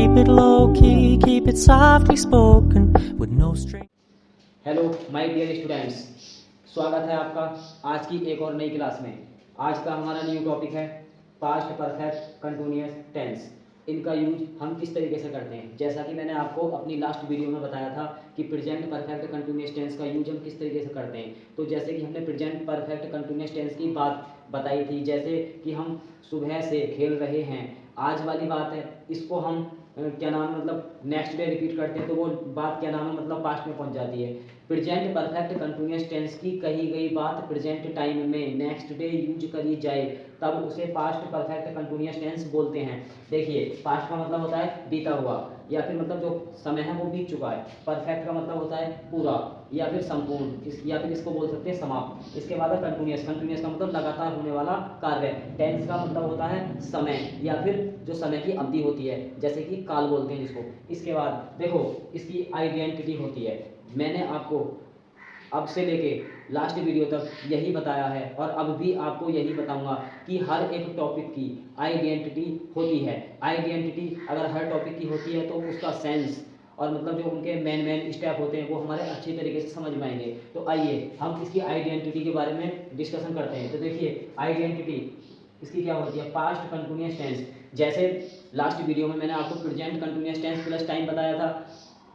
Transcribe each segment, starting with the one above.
keep it low key, keep it softly spoken with no string. Hello my dear students, स्वागत है आपका आज की एक और नई क्लास में। आज का हमारा न्यू टॉपिक है पास्ट परफेक्ट कंटिन्यूअस टेंस। इनका यूज हम किस तरीके से करते हैं। जैसा कि मैंने आपको अपनी लास्ट वीडियो में बताया था कि प्रेजेंट परफेक्ट कंटिन्यूअस टेंस का यूज हम किस तरीके से करते हैं। तो जैसे कि हमने प्रेजेंट परफेक्ट कंटिन्यूअस टेंस की बात बताई थी, जैसे कि हम सुबह से खेल रहे हैं, आज वाली बात है, इसको हम क्या नाम है मतलब नेक्स्ट डे रिपीट करते हैं तो वो बात क्या नाम है मतलब पास्ट में पहुंच जाती है। प्रेजेंट परफेक्ट कंटिन्यूअस टेंस की कही गई बात प्रेजेंट टाइम में नेक्स्ट डे यूज करी जाए तब उसे पास्ट परफेक्ट कंटिन्यूअस टेंस बोलते हैं। देखिए, पास्ट का मतलब होता है बीता हुआ या फिर मतलब जो समय है वो बीत चुका है। परफेक्ट का मतलब होता है पूरा या फिर संपूर्ण, या फिर इसको बोल सकते हैं समाप्त। इसके बाद है कंटिन्यूअस। कंटिन्यूअस का मतलब लगातार होने वाला कार्य। टेंस का मतलब होता है समय या फिर जो समय की अवधि होती है, जैसे कि काल बोलते हैं जिसको। इसके बाद देखो, इसकी आइडेंटिटी होती है। मैंने आपको अब से लेके लास्ट वीडियो तक यही बताया है और अब भी आपको यही बताऊंगा कि हर एक टॉपिक की आइडेंटिटी होती है। आइडेंटिटी अगर हर टॉपिक की होती है तो उसका सेंस और मतलब जो उनके मेन स्टेप होते हैं वो हमारे अच्छी तरीके से समझ में आएंगे। तो आइए हम इसकी आइडेंटिटी के बारे में डिस्कशन करते हैं। तो देखिए, आइडेंटिटी इसकी क्या होती है, पास्ट कंटिन्यूअस टेंस। जैसे लास्ट वीडियो में मैंने आपको present continuous tens plus time बताया था,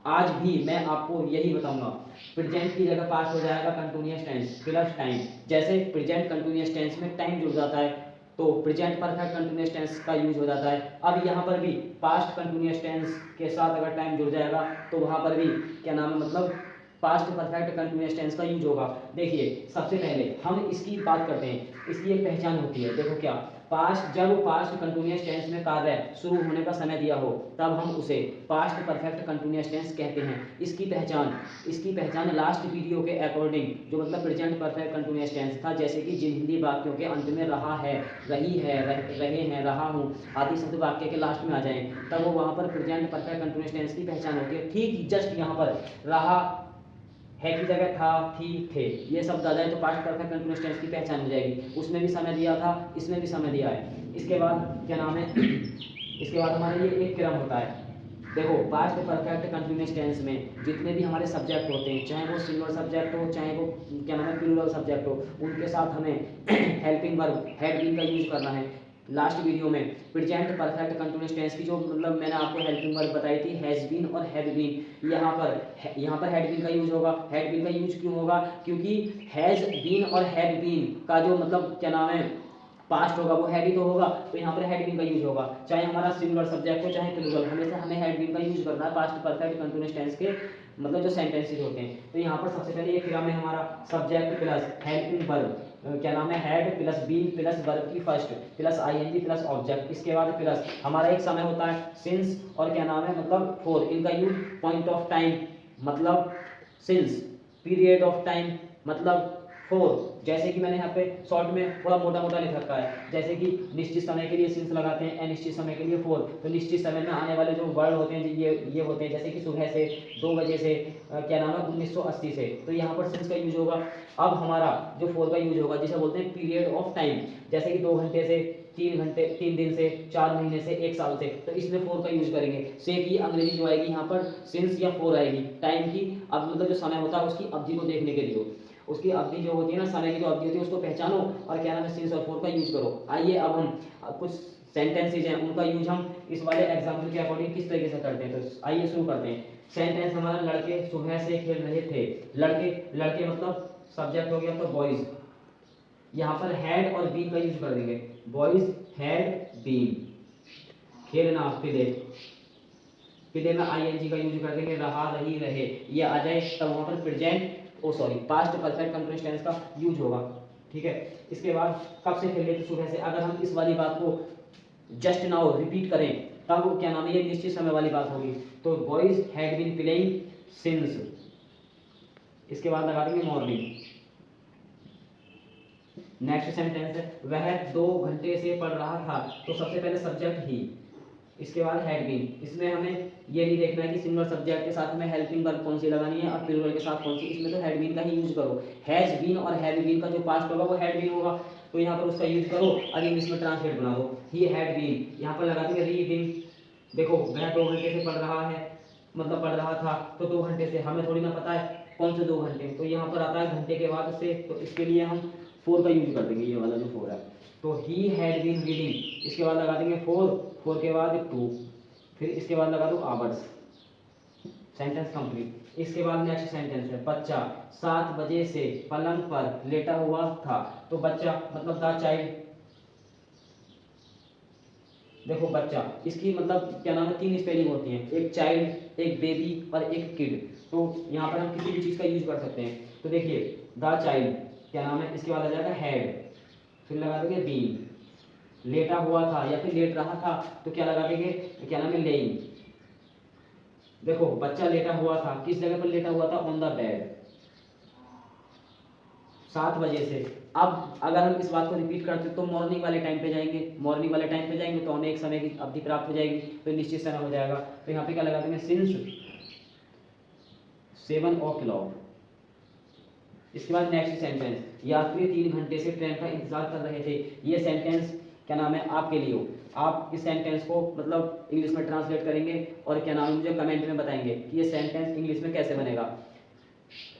आज भी मैं आपको यही बताऊंगा। प्रेजेंट की जगह पास्ट हो जाएगा कंटिन्यूअस टेंस प्लस टाइम। जैसे प्रेजेंट कंटिन्यूअस टेंस में टाइम जुड़ जाता है तो प्रेजेंट परफेक्ट कंटिन्यूअस टेंस का यूज हो जाता है। अब यहाँ पर भी पास्ट कंटिन्यूअस टेंस के साथ अगर टाइम जुड़ जाएगा तो वहाँ पर भी क्या नाम है मतलब पास्ट परफेक्ट कंटिन्यूअस टेंस का यूज होगा। देखिए, सबसे पहले हम इसकी बात करते हैं, इसकी एक पहचान होती है। देखो क्या, पास्ट, जब पास्ट कंटिन्यूअस टेंस में कार्य शुरू होने का समय दिया हो तब हम उसे पास्ट परफेक्ट कंटिन्यूअस टेंस कहते हैं। इसकी पहचान लास्ट वीडियो के अकॉर्डिंग जो मतलब प्रेजेंट परफेक्ट कंटिन्यूअस टेंस था, जैसे कि जिन हिंदी वाक्यों के अंत में रहा है, रही है, रहे हैं, रहा हूँ आदि शब्द वाक्य के लास्ट में आ जाएं तब वो वहाँ पर प्रेजेंट परफेक्ट कंटिन्यूअस टेंस की पहचान होती है। ठीक जस्ट यहाँ पर रहा है की जगह था, थी, थे, ये सब आ जाए तो पास्ट परफेक्ट कंटिन्यूअस टेंस की पहचान हो जाएगी। उसमें भी समय दिया था, इसमें भी समय दिया है। इसके बाद क्या नाम है इसके बाद हमारे ये एक क्रम होता है। देखो, पास्ट परफेक्ट कंटिन्यूअस टेंस में जितने भी हमारे सब्जेक्ट होते हैं, चाहे वो सिंगुलर सब्जेक्ट हो चाहे वो क्या नाम है प्लूरल सब्जेक्ट हो, उनके साथ हमें हेल्पिंग वर्ब हैड बीन का यूज करना है। लास्ट वीडियो में प्रेजेंट परफेक्ट कंटिन्यूअस टेंस की जो मतलब मैंने आपको हेल्पिंग वर्ब बताई थी हैज बीन और हैव बीन, यहाँ पर हैड बीन का यूज होगा। हैड बीन का यूज क्यों होगा, क्योंकि हैज बीन और हैड बीन का जो मतलब क्या नाम है पास्ट होगा वो हैड ही तो होगा, तो यहाँ पर हैड बीन का यूज होगा। चाहे हमारा सिंगुलर सब्जेक्ट हो चाहे प्लूरल, हमेशा हमें हैड बीन का यूज करना है पास्ट परफेक्ट कंटिन्यूअस टेंस के मतलब जो सेंटेंसेस होते हैं। तो यहाँ पर सबसे पहले ये क्रम है हमारा सब्जेक्ट प्लस हेल्पिंग वर्ब, क्या नाम है had plus been plus verb की first plus ING plus object. इसके बाद प्लस हमारा एक समय होता है सिंस और क्या नाम है मतलब फॉर। इनका यूज पॉइंट ऑफ टाइम मतलब सिंस, पीरियड ऑफ टाइम मतलब फोर। जैसे कि मैंने यहाँ पे शॉर्ट में थोड़ा मोटा मोटा लिख रखा है, जैसे कि निश्चित समय के लिए सिंस लगाते हैं, अनिश्चित समय के लिए फोर। तो निश्चित समय में आने वाले जो वर्ड होते हैं ये होते हैं, जैसे कि सुबह से, 2 बजे से, क्या नाम है 1980 से, तो यहाँ पर सिंस का यूज होगा। अब हमारा जो फोर का यूज होगा जिसे बोलते हैं पीरियड ऑफ टाइम, जैसे कि 2 घंटे से, 3 घंटे, 3 दिन से, 4 महीने से, 1 साल से, तो इसमें फोर का यूज करेंगे। से की अंग्रेजी जो आएगी यहाँ पर सिंस या फोर आएगी। टाइम की अब मतलब जो समय होता है उसकी अवधि को देखने के लिए, उसकी अवधि जो होती है ना, समय की जो अवधि होती है उसको पहचानो और क्या नाम है सिंस और फोर का यूज करो। आइए अब हम कुछ सेंटेंसेज हैं उनका यूज हम इस वाले एग्जाम्पल के अकॉर्डिंग किस तरीके से करते हैं। तो आइए शुरू करते हैं। सेंटेंस हमारा लड़के सुबह से खेल रहे थे। लड़के मतलब सब्जेक्ट हो गया तो बॉयज, यहाँ पर हैड और बीन का यूज कर देंगे। बॉयज हैड बीन, खेलना प्ले, प्ले में आईएनजी का यूज कर देंगे। रहा, रही, रहे, ये आ जाए तब वहां पर present past perfect continuous tense का यूज होगा। ठीक है, इसके बाद कब से खेल रहे थे, सुबह से। अगर हम इस वाली बात को जस्ट नाउ रिपीट करें तब क्या नाम है ये निश्चित समय वाली बात होगी। तो boys had been playing since, इसके बाद लगा देंगे मॉर्निंग। नेक्स्ट सेंटेंस है वह 2 घंटे से पढ़ रहा था, तो सबसे पहले सब्जेक्ट ही, इसके बाद हैड बीन। इसमें हमें ये नहीं देखना है कि सिंगुलर सब्जेक्ट के साथ में हेल्पिंग वर्ब कौन सी लगानी है और प्लूरल के साथ कौन सी, इसमें तो हैड बीन का ही यूज करो। हैज बीन और हैव बीन का जो पास्ट होगा वो हैड बीन होगा, तो यहाँ पर उसका यूज करो। अब इंग्लिश में ट्रांसलेट बना दो, ही हैड बीन, यहाँ पर लगा देंगे रीडिंग देखो वह 2 घंटे से पढ़ रहा है, मतलब पढ़ रहा था, तो 2 घंटे से हमें थोड़ी ना पता है कौन से 2 घंटे, तो यहाँ पर आता है घंटे के बाद से, तो इसके लिए हम 4 का यूज कर देंगे, ये वाला जो 4 है। तो ही हैड बीन रीडिंग, इसके बाद लगा देंगे 4 के बाद 2, फिर इसके बाद लगा दो आवर्स, सेंटेंस कंप्लीट। इसके बाद नेक्स्ट सेंटेंस है बच्चा 7 बजे से पलंग पर लेटा हुआ था, तो बच्चा मतलब द चाइल्ड। देखो बच्चा, इसकी मतलब क्या नाम है, 3 स्पेलिंग होती हैं, एक चाइल्ड, एक बेबी और एक किड। तो यहाँ पर हम किसी भी चीज़ का यूज कर सकते हैं। तो देखिए द चाइल्ड क्या नाम है, इसके बाद आ जाएगा हैड, फिर लगा देंगे बीन, लेटा हुआ था या फिर लेट रहा था, तो क्या लगा देंगे, क्या नाम है, लेइंग। देखो बच्चा लेटा हुआ था, किस जगह पर लेटा हुआ था, ऑन द बेड, 7 बजे से। अब अगर हम इस बात को रिपीट करते तो मॉर्निंग वाले टाइम पे जाएंगे, मॉर्निंग वाले टाइम पे जाएंगे तो हमें एक समय की अवधि प्राप्त हो जाएगी, तो निश्चित समय हो जाएगा। तो यहाँ पे क्या लगा देंगे, सिंस 7 o'clock। इसके बाद नेक्स्ट सेंटेंस, यात्री 3 घंटे से ट्रेन का इंतजार कर रहे थे। ये सेंटेंस क्या नाम है आपके लिए हो, आप इस सेंटेंस को मतलब इंग्लिश में ट्रांसलेट करेंगे और क्या नाम है मुझे कमेंट में बताएंगे कि ये सेंटेंस इंग्लिश में कैसे बनेगा।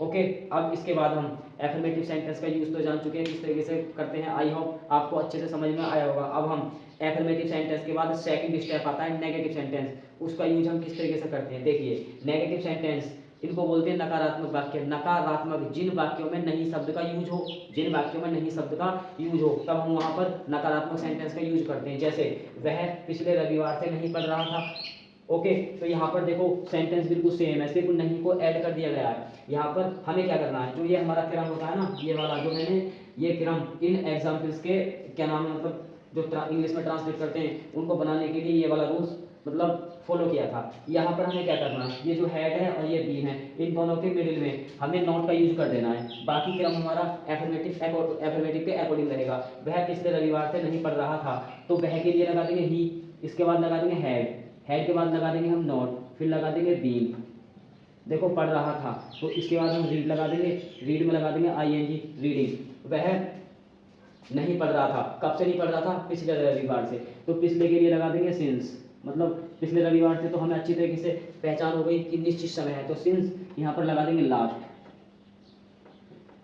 ओके, अब इसके बाद हम एफर्मेटिव सेंटेंस का यूज तो जान चुके हैं किस तरीके से करते हैं, आई होप आपको अच्छे से समझ में आया होगा। अब हम एफर्मेटिव सेंटेंस के बाद सेकंड स्टेप आता है नेगेटिव सेंटेंस, उसका यूज हम किस तरीके से करते हैं। देखिए नेगेटिव सेंटेंस इनको बोलते हैं नकारात्मक वाक्य। नकारात्मक जिन वाक्यों में नहीं शब्द का यूज हो, जिन वाक्यों में नहीं शब्द का यूज हो, तब हम वहां पर नकारात्मक सेंटेंस का यूज करते हैं। जैसे वह पिछले रविवार से नहीं पढ़ रहा था। ओके, तो यहाँ पर देखो सेंटेंस बिल्कुल सेम है, सिर्फ नहीं को ऐड कर दिया गया है। यहाँ पर हमें क्या करना है, जो ये हमारा क्रम होता है ना, ये वाला जो मैंने ये क्रम इन एग्जाम्पल्स के क्या नाम है, मतलब जो इंग्लिश में ट्रांसलेट करते हैं उनको बनाने के लिए ये वाला रूल्स मतलब फॉलो किया था। यहाँ पर हमें क्या करना है, ये जो हेड है और ये बीन है, इन दोनों के मिडिल में हमें नॉट का यूज कर देना है। बाकी क्रम हमारा एफर्मेटिव के अकॉर्डिंग रहेगा। वह पिछले रविवार से नहीं पढ़ रहा था, तो वह के लिए लगा देंगे ही, इसके बाद लगा देंगे हेड के बाद लगा देंगे हम नॉट, फिर लगा देंगे बीन। देखो पढ़ रहा था, तो इसके बाद हम रीड लगा देंगे, रीड में लगा देंगे आईएनजी, रीडिंग। वह नहीं पढ़ रहा था, कब से नहीं पढ़ रहा था, पिछले रविवार से, तो पिछले के लिए लगा देंगे सिंस, मतलब पिछले रविवार से तो हमें अच्छी तरीके से पहचान हो गई कि निश्चित समय है, तो सिंस यहाँ पर लगा देंगे लास्ट,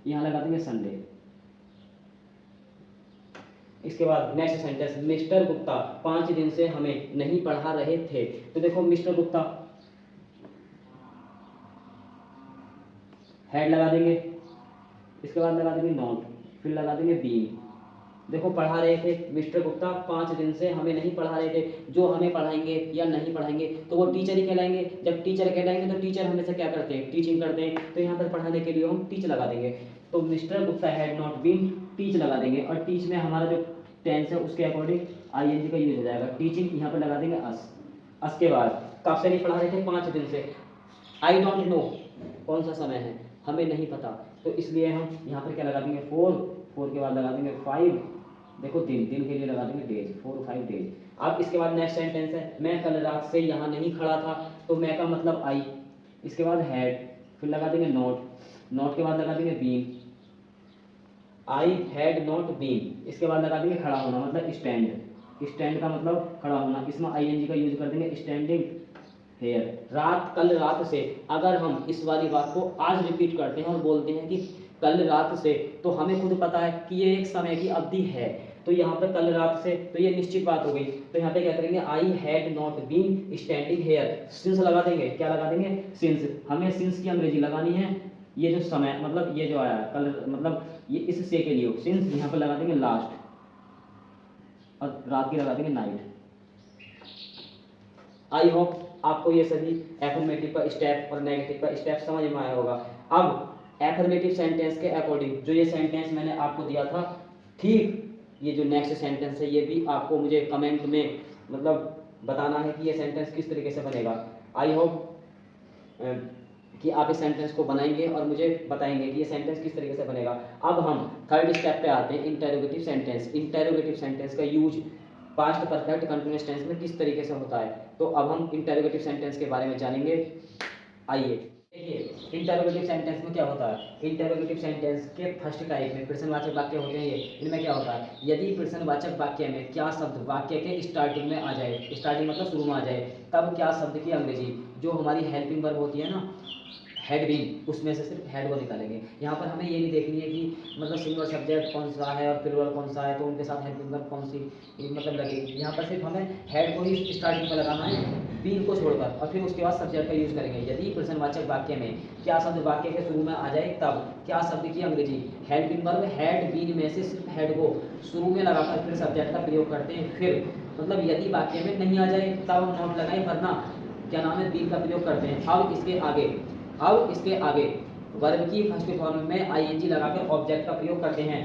यहाँ लगा देंगे संडे। इसके बाद नेक्स्ट सेंटेंस, मिस्टर गुप्ता 5 दिन से हमें नहीं पढ़ा रहे थे। तो देखो मिस्टर गुप्ता हेड लगा देंगे, इसके बाद लगा देंगे नॉट, फिर लगा देंगे बीन। देखो पढ़ा रहे थे, मिस्टर गुप्ता 5 दिन से हमें नहीं पढ़ा रहे थे, जो हमें पढ़ाएंगे या नहीं पढ़ाएंगे तो वो टीचर ही कहलाएंगे। जब टीचर कहलाएंगे तो टीचर हमेशा क्या करते हैं, टीचिंग करते हैं, तो यहाँ पर पढ़ाने के लिए हम टीच लगा देंगे। तो mister Gupta had not been, टीच लगा देंगे, और टीच में हमारा जो टेंस है उसके अकॉर्डिंग आईएनजी का यूज हो जाएगा। टीचिंग यहाँ पर लगा देंगे अस के बाद कब से नहीं पढ़ा रहे थे, 5 दिन से। आई डोंट नो कौन सा समय है, हमें नहीं पता, तो इसलिए हम यहाँ पर क्या लगा देंगे 4 के बाद लगा देंगे 5। देखो दिन के लिए लगा देंगे डेज, 4 5 डेज। अब इसके बाद नेक्स्ट सेंटेंस है, मैं कल रात से यहाँ नहीं खड़ा था, तो मैं का मतलब आई, इसके बाद हैड, फिर लगा देंगे नॉट के बाद लगा देंगे been, I had not been. इसके बाद लगा देंगे खड़ा होना, मतलब स्टैंड का मतलब खड़ा होना, इसमें आईएनजी का यूज कर देंगे स्टैंडिंग हेयर। कल रात से, अगर हम इस वाली बात को आज रिपीट करते हैं और बोलते हैं कि कल रात से, तो हमें खुद पता है कि ये एक समय की अवधि है, तो यहाँ पर कल रात से तो ये निश्चित बात हो गई। तो यहाँ पे क्या करेंगे, I had not been standing here, since लगा देंगे, क्या लगा देंगे, सिंस। हमें सिंस की अंग्रेजी लगानी है, ये जो समय मतलब ये जो आया कल मतलब ये इस से के लिए सिंस, यहाँ पर लगा देंगे लास्ट, और रात की लगा देंगे नाइट। आई होप आपको ये सभी एफर्मेटिव का स्टेप और नेगेटिव का स्टेप समझ में आया होगा। अब एफर्मेटिव सेंटेंस के अकॉर्डिंग जो ये सेंटेंस मैंने आपको दिया था, ठीक ये जो नेक्स्ट सेंटेंस है ये भी आपको मुझे कमेंट में मतलब बताना है कि ये सेंटेंस किस तरीके से बनेगा। आई होप कि आप इस सेंटेंस को बनाएंगे और मुझे बताएंगे कि ये सेंटेंस किस तरीके से बनेगा। अब हम थर्ड स्टेप पे आते हैं, इंटेरोगेटिव सेंटेंस। इंटेरोगेटिव सेंटेंस का use past perfect continuous tense में किस तरीके से होता है, तो अब हम इंटेरोगेटिव सेंटेंस के बारे में जानेंगे। आइए। देखिए इंटरोगेटिव सेंटेंस में क्या होता है, इंटरोगेटिव सेंटेंस के फर्स्ट टाइप में प्रश्नवाचक वाक्य होते हैं। ये इनमें क्या होता है, यदि प्रश्नवाचक वाक्य में क्या शब्द वाक्य के स्टार्टिंग में आ जाए, स्टार्टिंग मतलब शुरू में आ जाए, तब क्या शब्द की अंग्रेजी जो हमारी हेल्पिंग वर्ब होती है ना, हेड बीन, उसमें से सिर्फ हेड को निकालेंगे। यहाँ पर हमें ये नहीं देखनी है कि मतलब सिंगल सब्जेक्ट कौन सा है और प्लूरल कौन सा है, तो उनके साथ हेल्पिंग वर्ब कौन सी मतलब लगेगी। यहाँ पर सिर्फ हमें हेड को ही स्टार्टिंग में लगाना है, बीन को छोड़कर, और फिर उसके बाद सब्जेक्ट का यूज करेंगे। यदि प्रश्नवाचक वाक्य में क्या शब्द वाक्य के शुरू में आ जाए, तब क्या शब्द की अंग्रेजी हेल्पिंग वर्ब हेड बीन में से सिर्फ हेड को शुरू में लगाकर फिर सब्जेक्ट का प्रयोग करते हैं। फिर मतलब यदि वाक्य में नहीं आ जाए तब हम नॉट लगाएं, वरना क्या नाम है, बीन का प्रयोग करते हैं। अब इसके आगे वर्ब की फर्स्ट फॉर्म में आईएनजी लगाकर ऑब्जेक्ट का प्रयोग करते हैं,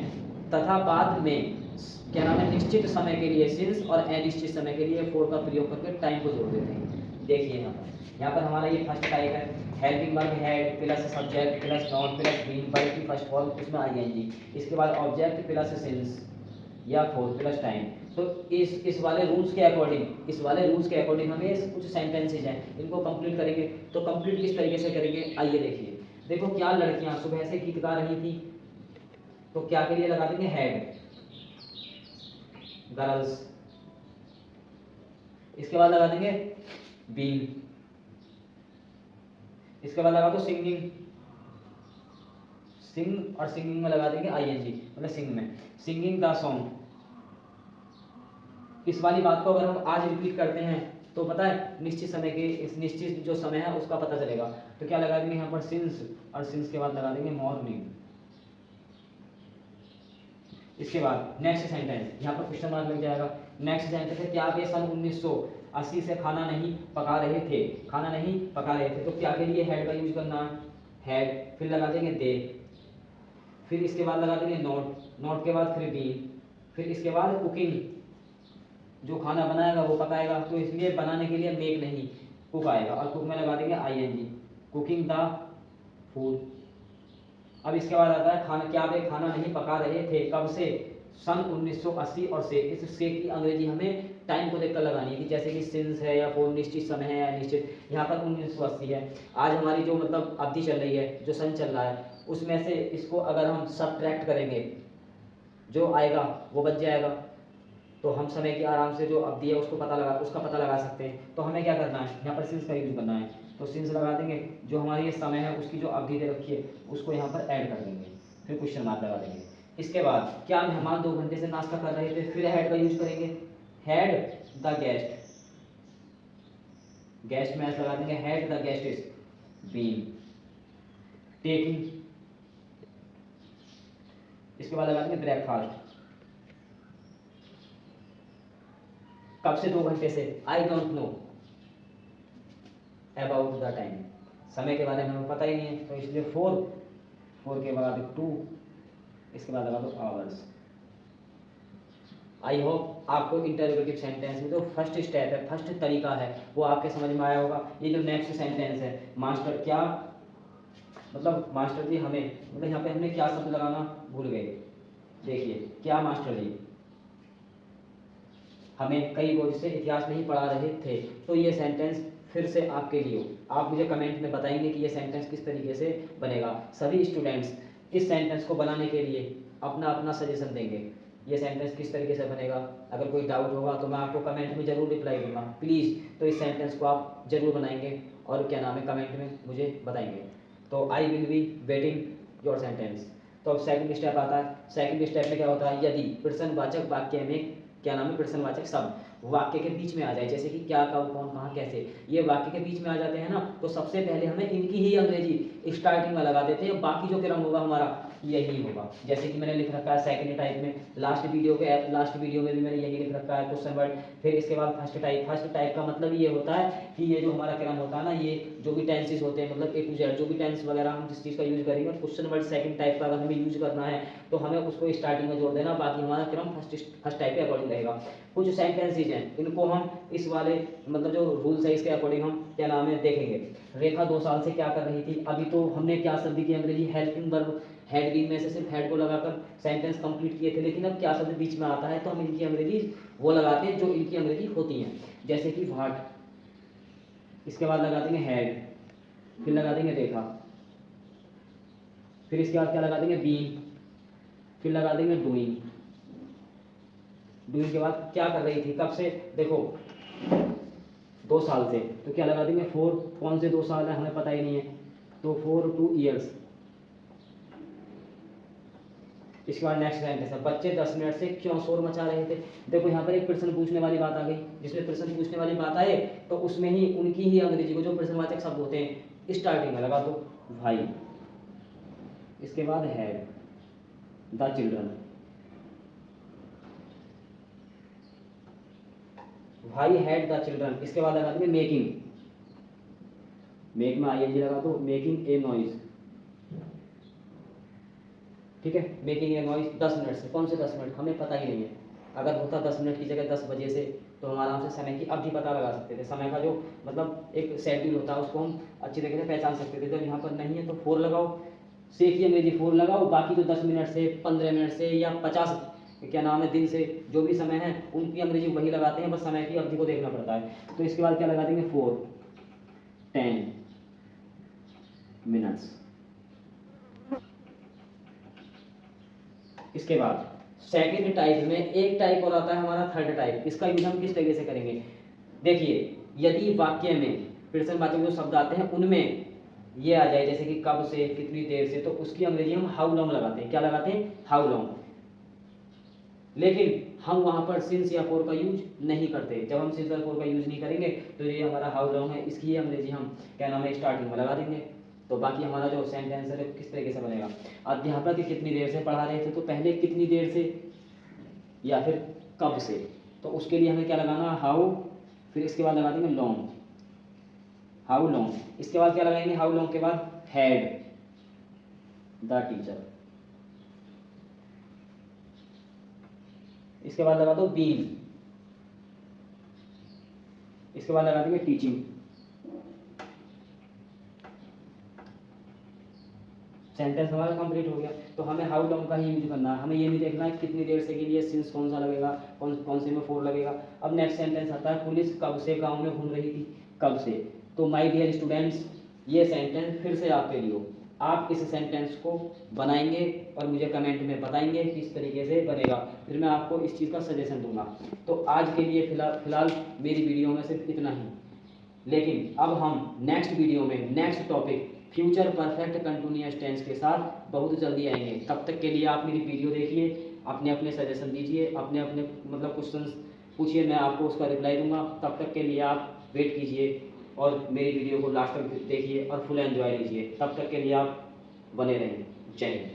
तथा बाद में क्या नाम है, निश्चित समय के लिए सिंस और अनिश्चित समय के लिए फॉर का प्रयोग करके टाइम को जोड़ देते हैं। देखिए यहाँ पर हमारा ये फर्स्ट टाइप है, helping verb had plus subject plus not plus been, verb की फर्स्ट फॉर्म उसमें आईएनजी, इसके बाद ऑब्जेक्ट प्लस सिंस या फॉर प्लस टाइम। तो इस वाले रूल्स के अकॉर्डिंग हमें कुछ सेंटेंसेज हैं, इनको कंप्लीट करेंगे। तो कंप्लीट किस तरीके से करेंगे, आइए देखिए। देखो क्या लड़कियां सुबह से गीत गा रही थी, तो क्या के लिए लगा देंगे, हेड गर्ल्स। इसके बाद लगा देंगे बीन, इसके बाद लगा दो सिंगिंग, सिंग और सिंगिंग में लगा देंगे आईएनजी, मतलब सिंग में सिंगिंग द सॉन्ग। इस वाली बात को अगर हम आज रिपीट करते हैं तो पता है निश्चित समय के, इस निश्चित जो समय है उसका पता चलेगा। तो क्या लगा देंगे यहाँ पर सिंस, और सिंस के बाद लगा देंगे मॉर्निंग। इसके बाद नेक्स्ट सेंटेंस, यहाँ पर क्वेश्चन मार्क लग जाएगा। नेक्स्ट सेंटेंस है, क्या वे सन 1980 से खाना नहीं पका रहे थे। तो क्या के लिए हेड का यूज करना है, हेड, फिर लगा देंगे दे, फिर इसके बाद लगा देंगे नॉट के बाद फिर बी, फिर इसके बाद कुकिंग, जो खाना बनाएगा वो पकाएगा, तो इसलिए बनाने के लिए मेक नहीं कुक आएगा, और कुक में लगा देंगे आईएनजी, कुकिंग द फूड। अब इसके बाद आता है खाना, क्या वे खाना नहीं पका रहे थे, कब से, सन 1980 और से। इस से की अंग्रेजी हमें टाइम को देखकर लगानी है, कि जैसे कि सिंस है या फॉर निश्चित समय है या निश्चित, यहाँ पर 1980 है। आज हमारी जो मतलब अवधि चल रही है, जो सन चल रहा है, उसमें से इसको अगर हम सब्ट्रैक्ट करेंगे, जो आएगा वो बच जाएगा, तो हम समय की आराम से जो अवधि है उसका पता लगा सकते हैं। तो हमें क्या करना है, यहाँ पर सिंस का यूज करना है, तो सिंस लगा देंगे, जो हमारी ये समय है उसकी जो अवधि दे रखी है उसको यहाँ पर ऐड कर देंगे, फिर क्वेश्चन मार्क लगा देंगे। इसके बाद क्या मेहमान 2 घंटे से नाश्ता कर रहे थे, फिर हेड का यूज करेंगे, हेड द गेस्ट में लगा देंगे, had the guest is been taking. इसके बाद लगा देंगे ब्रेकफास्ट, कब से 2 घंटे से, I don't know about the time, समय के बारे में हमें पता ही नहीं है, तो इसलिए फोर के बाद 2, इसके बाद लगा दो आवर्स। आई होप आपको इंटरोगेटिव सेंटेंस में जो फर्स्ट स्टेप है, फर्स्ट तरीका है, वो आपके समझ में आया होगा। ये जो नेक्स्ट सेंटेंस है, मास्टर क्या मतलब, मास्टर जी हमें, मतलब यहाँ पे हमने क्या शब्द लगाना भूल गए। देखिए क्या मास्टर जी हमें कई रोज से इतिहास नहीं पढ़ा रहे थे, तो ये सेंटेंस फिर से आपके लिए, आप मुझे कमेंट में बताएंगे कि ये सेंटेंस किस तरीके से बनेगा। सभी स्टूडेंट्स इस सेंटेंस को बनाने के लिए अपना अपना सजेशन देंगे, ये सेंटेंस किस तरीके से बनेगा। अगर कोई डाउट होगा तो मैं आपको कमेंट में ज़रूर रिप्लाई दूंगा, प्लीज़। तो इस सेंटेंस को आप ज़रूर बनाएंगे और क्या नाम है कमेंट में मुझे बताएंगे। तो I will be waiting your sentence. तो अब सेकंड स्टेप आता है। सेकंड स्टेप में क्या होता है, यदि प्रश्नवाचक वाक्य में क्या नाम है, प्रश्नवाचक शब्द वाक्य के बीच में आ जाए, जैसे कि क्या, कब, कौन, कहाँ, कैसे, ये वाक्य के बीच में आ जाते हैं ना, तो सबसे पहले हमें इनकी ही अंग्रेजी स्टार्टिंग में लगा देते हैं, बाकी जो क्रम होगा हमारा यही होगा। जैसे कि मैंने लिख रखा है सेकंड टाइप में, लास्ट वीडियो में भी मैंने यही लिख रखा है, क्वेश्चन वर्ड, फिर इसके बाद फर्स्ट टाइप का मतलब ये होता है कि ये जो हमारा क्रम होता है ना, ये जो भी टेंसेस होते हैं, मतलब A to Z जो भी टेंस वगैरह हम जिस चीज़ का यूज करेंगे, क्वेश्चन वर्ड सेकंड टाइप का अगर हमें यूज करना है तो हमें उसको स्टार्टिंग में जोड़ देना, बाकी हमारा क्रम फर्स्ट टाइप के अकॉर्डिंग रहेगा। कुछ सेंटेंसेज हैं, इनको हम इस वाले मतलब जो रूल्स है इसके अकॉर्डिंग हम क्या नाम है देखेंगे। रेखा 2 साल से क्या कर रही थी, अभी तो हमने क्या शब्द की अंग्रेजी हेल्पिंग वर्ब हेड बीन में से सिर्फ हेड को लगाकर सेंटेंस कंप्लीट किए थे, लेकिन अब क्या शब्द बीच में आता है तो हम इनकी अंग्रेजी वो लगाते हैं जो इनकी अंग्रेजी होती हैं, जैसे कि व्हाट, इसके बाद लगा देंगे हेड, फिर लगा देंगे रेखा, फिर इसके बाद क्या लगा देंगे बीन, फिर लगा देंगे डूइंग। डूइंग के बाद क्या कर रही थी, कब से, देखो 2 साल से, तो क्या लगा देंगे 4, कौन से 2 साल है हमें पता ही नहीं है, तो 4 2 ईयर्स। इसके बाद नेक्स्ट सेंटेंस है, बच्चे 10 मिनट से क्यों शोर मचा रहे थे। देखो यहाँ पर एक प्रश्न पूछने वाली बात आ गई, जिसमें प्रश्न पूछने वाली बात आए तो उसमें ही उनकी ही अंग्रेजी को जो प्रश्नवाचक शब्द होते हैं स्टार्टिंग में लगा दो भाई, इसके बाद हैड द चिल्ड्रन, भाई हैड द चिल्ड्रन। इसके बाद लगा देंगे मेकिंग, मेक में आईएनजी लगा दो, मेकिंग ए नॉइज, ठीक है, मेकिंग ए नॉइज 10 मिनट से, कौन से 10 मिनट हमें पता ही नहीं है। अगर होता 10 मिनट की जगह 10 बजे से तो हम आराम से समय की अवधि पता लगा सकते थे, समय का जो मतलब एक शेड्यूल होता है उसको हम अच्छी तरीके से पहचान सकते थे। जब यहाँ पर नहीं है तो 4 लगाओ, सीखिए अंग्रेजी 4 लगाओ, बाकी जो 10 मिनट से 15 मिनट से या 50 क्या नाम है दिन से जो भी समय है उनकी अंग्रेजी वही लगाते हैं, बस समय की अवधि को देखना पड़ता है। तो इसके बाद क्या लगा देंगे 4 10 मिनट्स। इसके बाद सेकंड टाइप में एक टाइप और आता है हमारा थर्ड टाइप, इसका यूज हम किस तरीके से करेंगे। देखिए यदि वाक्य में प्रश्नवाचक जो शब्द आते हैं उनमें ये आ जाए जैसे कि कब से, कितनी देर से, तो उसकी अंग्रेजी हम हाउ लॉन्ग लगाते हैं। क्या लगाते हैं, हाउ लॉन्ग। लेकिन हम वहां पर सिंस या फॉर का यूज नहीं करते। जब हम सिंस और फॉर का यूज नहीं करेंगे तो ये हमारा हाउ लॉन्ग है, इसकी अंग्रेजी हम क्या नाम है स्टार्टिंग में लगा देंगे। तो बाकी हमारा जो सेंटेंस है किस तरीके से बनेगा, अध्यापक कितनी देर से पढ़ा रहे थे, तो पहले कितनी देर से या फिर कब से, तो उसके लिए हमें क्या लगाना, हाउ, फिर इसके बाद लगा देंगे लॉन्ग, हाउ लॉन्ग। इसके बाद क्या लगाएंगे, हाउ लॉन्ग के बाद हैड द टीचर, इसके बाद लगा दो बीन, इसके बाद लगा देंगे टीचिंग। सेंटेंस हमारा कंप्लीट हो गया। तो हमें हाउ लॉन्ग का ही यूज करना है, हमें ये नहीं देखना है कितनी देर से के लिए सिंस कौन सा लगेगा, कौन से में 4 लगेगा। अब नेक्स्ट सेंटेंस आता है, पुलिस कब से गांव में घूम रही थी, कब से। तो माय डियर स्टूडेंट्स, ये सेंटेंस फिर से आपके लिए, आप इस सेंटेंस को बनाएंगे और मुझे कमेंट में बताएंगे किस तरीके से बनेगा, फिर मैं आपको इस चीज़ का सजेशन दूंगा। तो आज के लिए फिलहाल मेरी वीडियो में सिर्फ इतना ही, लेकिन अब हम नेक्स्ट वीडियो में next topic future perfect continuous tense के साथ बहुत जल्दी आएंगे। तब तक के लिए आप मेरी वीडियो देखिए, अपने अपने सजेशन दीजिए, अपने अपने मतलब क्वेश्चंस पूछिए, मैं आपको उसका रिप्लाई दूंगा। तब तक के लिए आप वेट कीजिए और मेरी वीडियो को लास्ट तक देखिए और फुल एंजॉय लीजिए। तब तक के लिए आप बने रहें। जय हिंद।